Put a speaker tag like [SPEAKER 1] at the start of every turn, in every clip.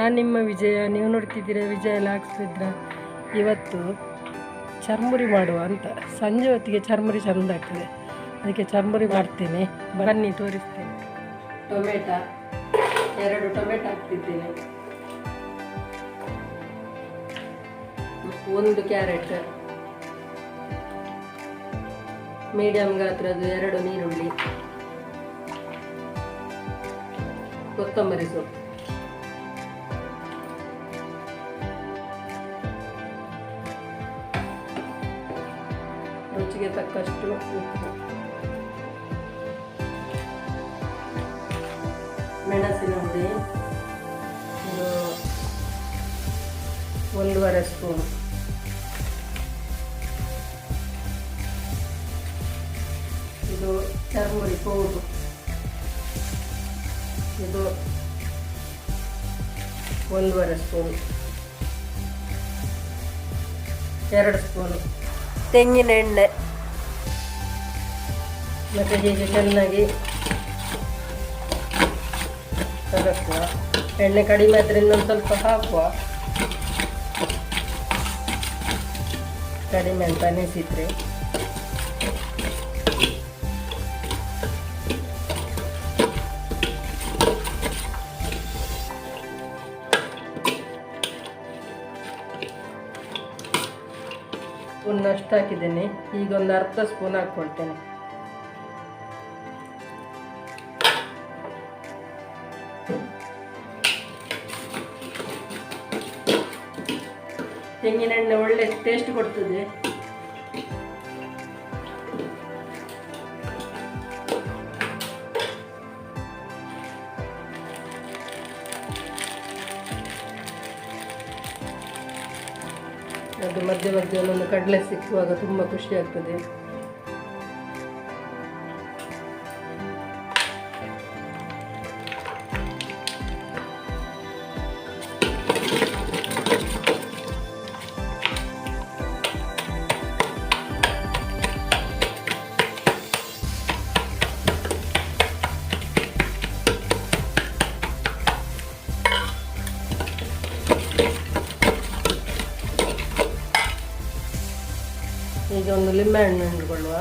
[SPEAKER 1] ನಾನು ನಿಮ್ಮ ವಿಜಯ, ನೀವು ನೋಡ್ತಿದ್ದೀರಾ ವಿಜಯ ಲಾಗ್ಸಿದ್ರ. ಇವತ್ತು ಚರ್ಮುರಿ ಮಾಡುವ ಅಂತ. ಸಂಜೆ ಹೊತ್ತಿಗೆ ಚರ್ಮುರಿ ಚೆಂದ ಆಗ್ತದೆ, ಅದಕ್ಕೆ ಚರ್ಮುರಿ ಮಾಡ್ತೇನೆ. ಬನ್ನಿ ತೋರಿಸ್ತೇನೆ. ಟೊಮೆಟೊ 2 ಟೊಮೆಟೊ ಹಾಕ್ತಿದ್ದೇನೆ, 1 ಕ್ಯಾರೆಟ್, ಮೀಡಿಯಂ ಗಾತ್ರದ 2 ನೀರುಳ್ಳಿ, ಕೊತ್ತಂಬರಿ ಸೊಪ್ಪು, ರುಚಿಗೆ ತಕ್ಕಷ್ಟು ಉಪ್ಪು, ಮೆಣಸಿನ ಹುಡಿ ಇದು 1.5 ಸ್ಪೂನ್, ಇದು ಚರ್ಮುರಿ ಪೌಡರ್, ಇದು 1.5 ಸ್ಪೂನ್, 2 ಸ್ಪೂನ್ ತೆಂಗಿನ ಎಣ್ಣೆ. ಮತ್ತು ಹೀಗೆ ಚೆನ್ನಾಗಿ ಕಲಸುವ. ಎಣ್ಣೆ ಕಡಿಮೆ ಆದರೆ ಇನ್ನೊಂದು ಸ್ವಲ್ಪ ಹಾಕುವ, ಕಡಿಮೆ ಅಂತ ಅನಿಸಿದರೆ. ಸ್ಪೂನಷ್ಟು ಹಾಕಿದ್ದೇನೆ, ಈಗ ಒಂದು ಅರ್ಧ ಸ್ಪೂನ್ ಹಾಕ್ಕೊಳ್ತೇನೆ. ತೆಂಗಿನ ಎಣ್ಣೆ ಒಳ್ಳೆ ಟೇಸ್ಟ್ ಕೊಡ್ತದೆ. ಅದು ಮಧ್ಯೆ ಮಧ್ಯೆ ಒಂದೊಂದು ಕಡಲೆ ಸಿಕ್ಕುವಾಗ ತುಂಬ ಖುಷಿ ಆಗ್ತದೆ. ಈಗ ಒಂದು ಲಿಂಬೆ ಹಣ್ಣು ಹಿಂಡ್ಕೊಳ್ಳುವ.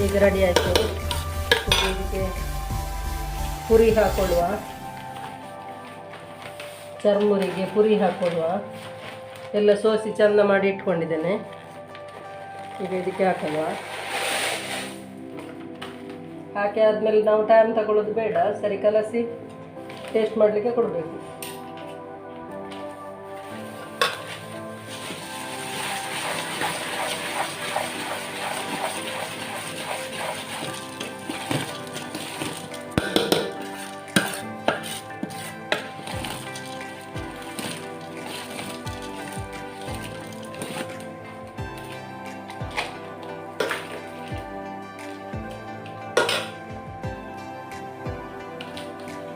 [SPEAKER 1] ಈಗ ರೆಡಿ ಆಯಿತು. ಇದಕ್ಕೆ ಪುರಿ ಹಾಕೊಳ್ಳುವ, ಚರ್ಮುರಿಗೆ ಪುರಿ ಹಾಕೊಳ್ಳುವ. ಎಲ್ಲ ಸೋಸಿ ಚೆಂದ ಮಾಡಿ ಇಟ್ಕೊಂಡಿದ್ದೇನೆ. ಈಗ ಇದಕ್ಕೆ ಹಾಕಲ್ವ. ಹಾಕಿ ಆದಮೇಲೆ ನಾವು ಟೈಮ್ ತಗೊಳ್ಳೋದು ಬೇಡ, ಸರಿ ಕಲಸಿ ಟೇಸ್ಟ್ ಮಾಡಲಿಕ್ಕೆ ಕೊಡಬೇಕು.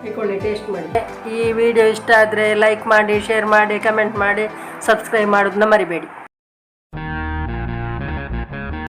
[SPEAKER 1] ಇಟ್ಕೊಳ್ಳಿ, ಟೇಸ್ಟ್ ಮಾಡಿ. ಈ ವಿಡಿಯೋ ಇಷ್ಟ ಆದರೆ ಲೈಕ್ ಮಾಡಿ, ಶೇರ್ ಮಾಡಿ, ಕಮೆಂಟ್ ಮಾಡಿ, ಸಬ್ಸ್ಕ್ರೈಬ್ ಮಾಡೋದನ್ನ ಮರಿಬೇಡಿ.